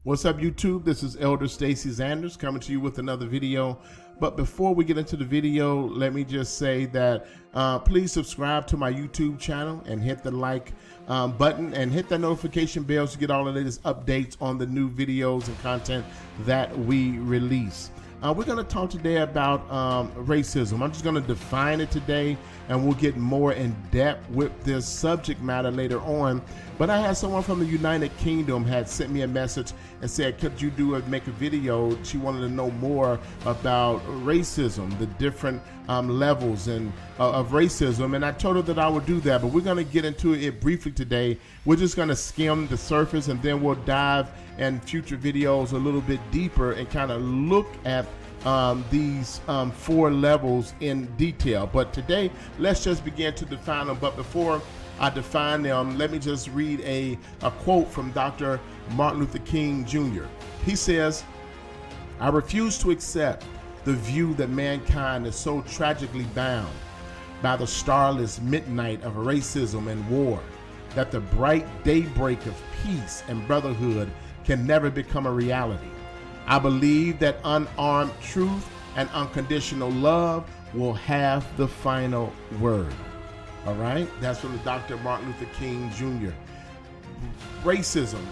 What's up, YouTube? This is Elder Stacy Zanders coming to you with another video. But before we get into the video, let me just say that please subscribe to my YouTube channel and hit the like button and hit that notification bell to get all the latest updates on the new videos and content that we release. We're going to talk today about racism. I'm just going to define it today, and we'll get more in depth with this subject matter later on. But I had someone from the United Kingdom had sent me a message and said, could you make a video? She wanted to know more about racism, the different levels of racism. And I told her that I would do that, but we're going to get into it briefly today. We're just going to skim the surface, and then we'll dive in future videos a little bit deeper and kind of look at these four levels in detail. But today, let's just begin to define them. But before I define them, let me just read a quote from Dr. Martin Luther King Jr. He says, "I refuse to accept the view that mankind is so tragically bound by the starless midnight of racism and war that the bright daybreak of peace and brotherhood can never become a reality. I believe that unarmed truth and unconditional love will have the final word." All right, that's from the Dr. Martin Luther King Jr. Racism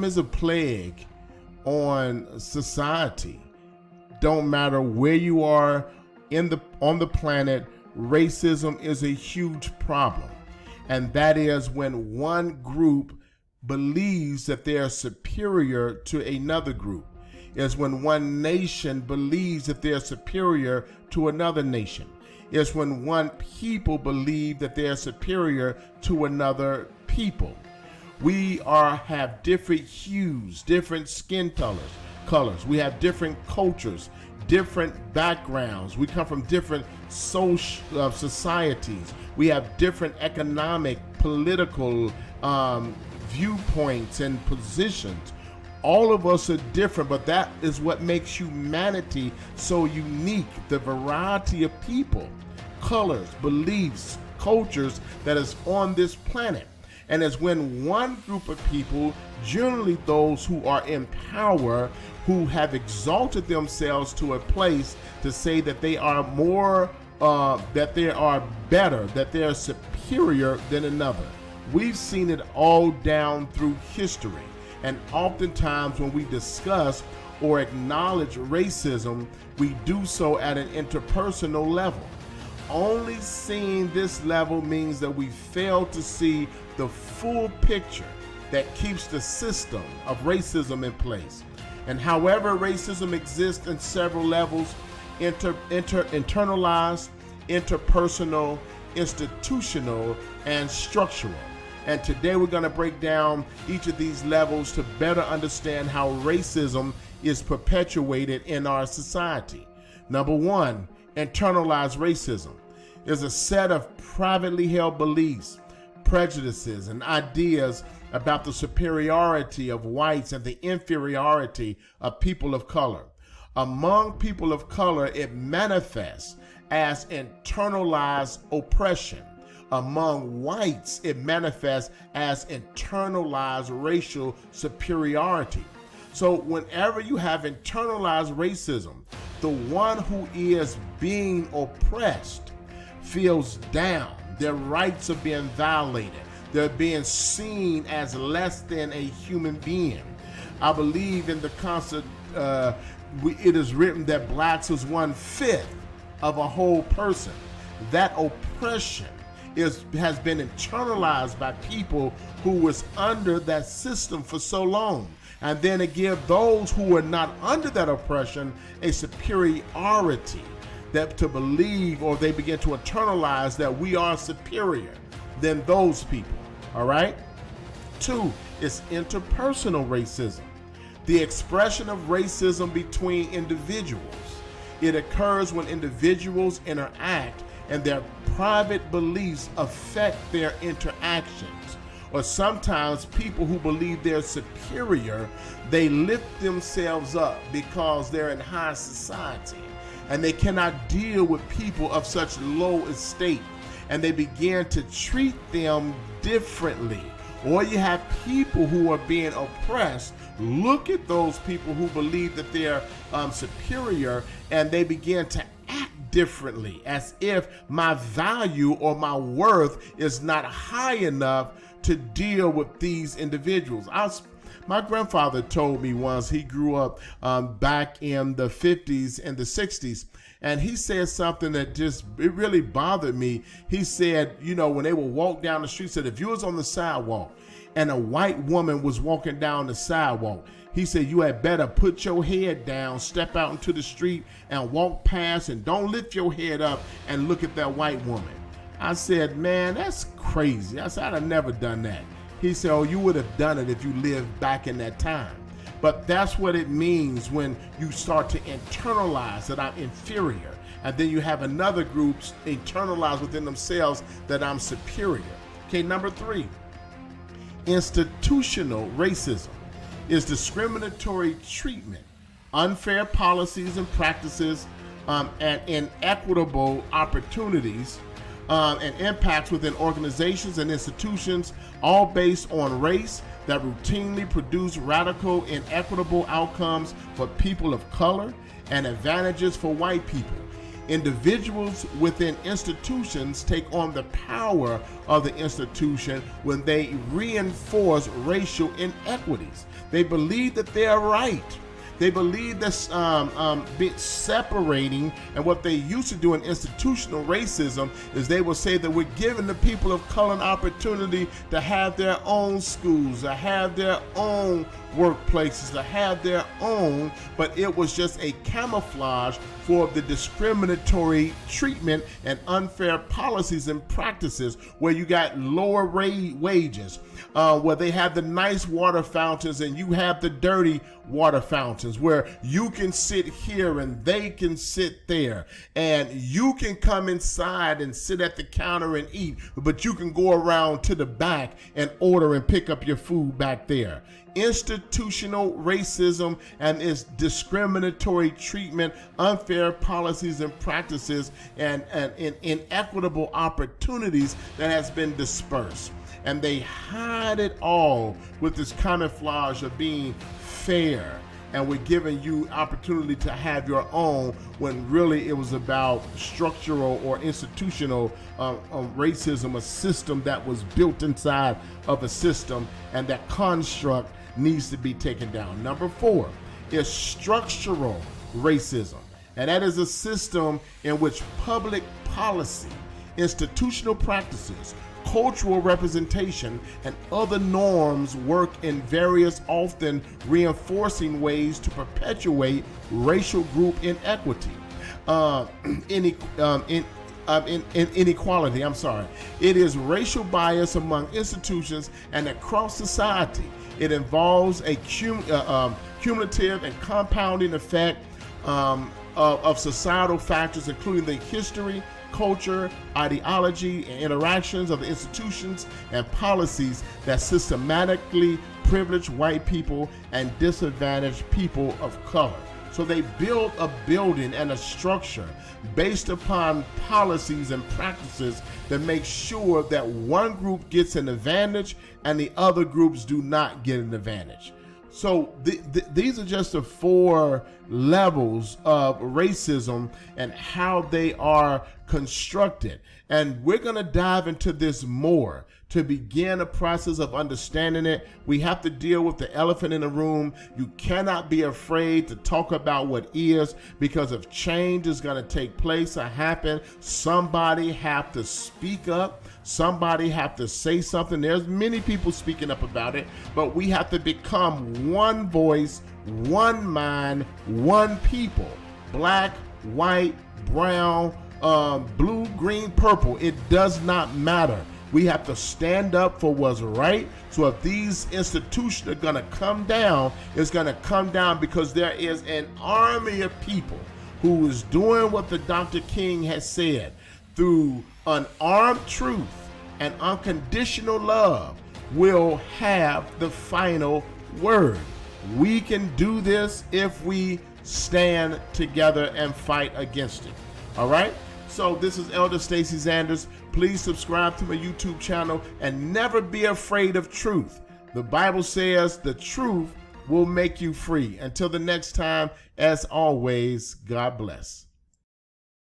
is a plague on society. Don't matter where you are on the planet, racism is a huge problem. And that is when one group believes that they are superior to another group. It's when one nation believes that they're superior to another nation. It's when one people believe that they're superior to another people. We have different hues, different skin colors. We have different cultures, different backgrounds. We come from different social societies. We have different economic, political viewpoints and positions. All of us are different, but that is what makes humanity so unique. The variety of people, colors, beliefs, cultures that is on this planet. And it's when one group of people, generally those who are in power, who have exalted themselves to a place to say that they are more, that they are better, that they are superior than another. We've seen it all down through history. And oftentimes when we discuss or acknowledge racism, we do so at an interpersonal level. Only seeing this level means that we fail to see the full picture that keeps the system of racism in place. And however, racism exists in several levels: internalized, interpersonal, institutional, and structural. And today we're going to break down each of these levels to better understand how racism is perpetuated in our society. Number one, internalized racism is a set of privately held beliefs, prejudices, and ideas about the superiority of whites and the inferiority of people of color. Among people of color, it manifests as internalized oppression. Among whites, it manifests as internalized racial superiority. So whenever you have internalized racism, the one who is being oppressed feels down. Their rights are being violated. They're being seen as less than a human being. I believe in the concept, it is written that blacks is 1/5 of a whole person. That oppression has been internalized by people who was under that system for so long. And then it gives those who are not under that oppression a superiority, that to believe, or they begin to internalize that we are superior than those people. All right? Two is interpersonal racism, the expression of racism between individuals. It occurs when individuals interact and their private beliefs affect their interactions. Or sometimes people who believe they're superior, they lift themselves up because they're in high society and they cannot deal with people of such low estate, and they begin to treat them differently or you have people who are being oppressed, look at those people who believe that they're superior, and they begin to act differently, as if my value or my worth is not high enough to deal with these individuals. My grandfather told me once, he grew up back in the 50s and the 60s, and he said something that it really bothered me. He said, when they would walk down the street, said if you was on the sidewalk and a white woman was walking down the sidewalk, he said you had better put your head down, step out into the street and walk past, and don't lift your head up and look at that white woman. I said, man, that's crazy. I said, I'd have never done that. He said, oh, you would have done it if you lived back in that time. But that's what it means when you start to internalize that I'm inferior. And then you have another group internalize within themselves that I'm superior. Okay, number 3, institutional racism is discriminatory treatment, unfair policies and practices, and inequitable opportunities and impacts within organizations and institutions, all based on race, that routinely produce radical, inequitable outcomes for people of color and advantages for white people. Individuals within institutions take on the power of the institution when they reinforce racial inequities. They believe that they are right. They believe that's separating, and what they used to do in institutional racism is they will say that we're giving the people of color an opportunity to have their own schools, to have their own workplaces, to have their own, but it was just a camouflage for the discriminatory treatment and unfair policies and practices where you got lower wages, where they have the nice water fountains and you have the dirty water fountains, where you can sit here and they can sit there, and you can come inside and sit at the counter and eat, but you can go around to the back and order and pick up your food back there. Institutional racism and its discriminatory treatment, unfair policies and practices, and inequitable opportunities that has been dispersed. And they hide it all with this camouflage of being fair, and we're giving you opportunity to have your own, when really it was about structural or institutional racism, a system that was built inside of a system, and that construct needs to be taken down. Number 4 is structural racism, and that is a system in which public policy, institutional practices, cultural representation, and other norms work in various, often reinforcing ways to perpetuate racial group inequity, inequality. It is racial bias among institutions and across society. It involves a cumulative and compounding effect of societal factors, including the history, culture, ideology, and interactions of the institutions and policies that systematically privilege white people and disadvantage people of color. So they build a building and a structure based upon policies and practices that make sure that one group gets an advantage and the other groups do not get an advantage. So these are just the 4 levels of racism and how they are constructed. And we're going to dive into this more to begin a process of understanding it. We have to deal with the elephant in the room. You cannot be afraid to talk about what is, because if change is going to take place or happen, somebody have to speak up. Somebody have to say something. There's many people speaking up about it, but we have to become one voice, one mind, one people. Black, white, brown, blue, green, purple. It does not matter. We have to stand up for what's right. So if these institutions are going to come down, it's going to come down because there is an army of people who is doing what the Dr. King has said. Through unarmed truth and unconditional love will have the final word. We can do this if we stand together and fight against it. All right? So this is Elder Stacey Zanders Please subscribe to my YouTube channel and never be afraid of truth. The Bible says the truth will make you free. Until the next time, as always, God bless.